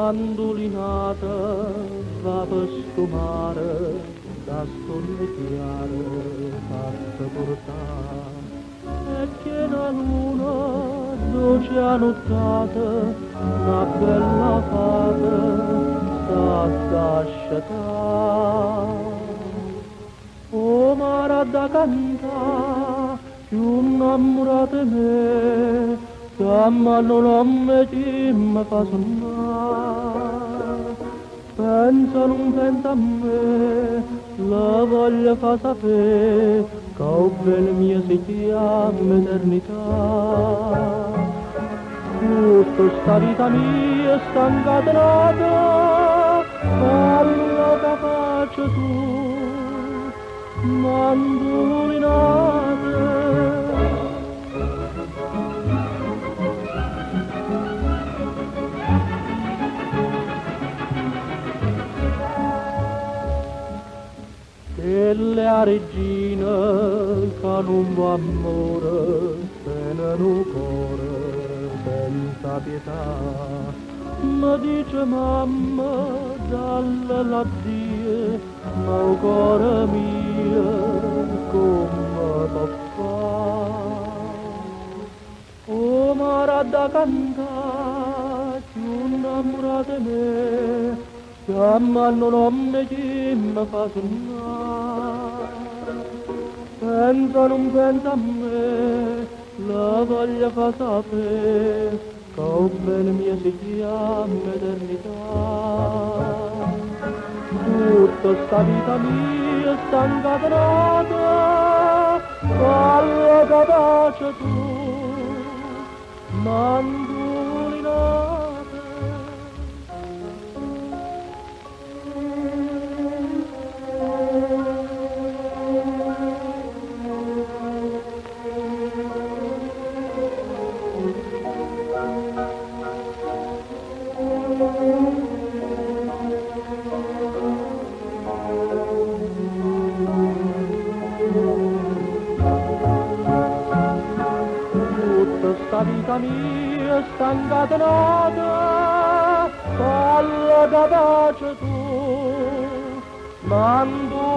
mandolinata va per sfumare da storie chiare fatte portare e che la luna dolce annottata una bella fata sta scasciata o mare da cantare più innamorate me chiamano nome chi mi fa suonare pensa non pensa a me la voglia fa sapere che il bel mio si chiama eternità tutta sta vita mia sta incatenata parla capace tu mandolinate e la regina che non va amore tenere un cuore senza pietà mi dice mamma dalle la die ma il cuore mio come può fare o mare da cantare più innamorate me chiamano nome chi mi fa suonare pensa non pensa a me la voglia fa sapere che il bene mio si chiama eternità tutta sta vita mia sta incatenata parla capace tu mandolinate sta vita mia sta incatenata parla capace tu mandolinata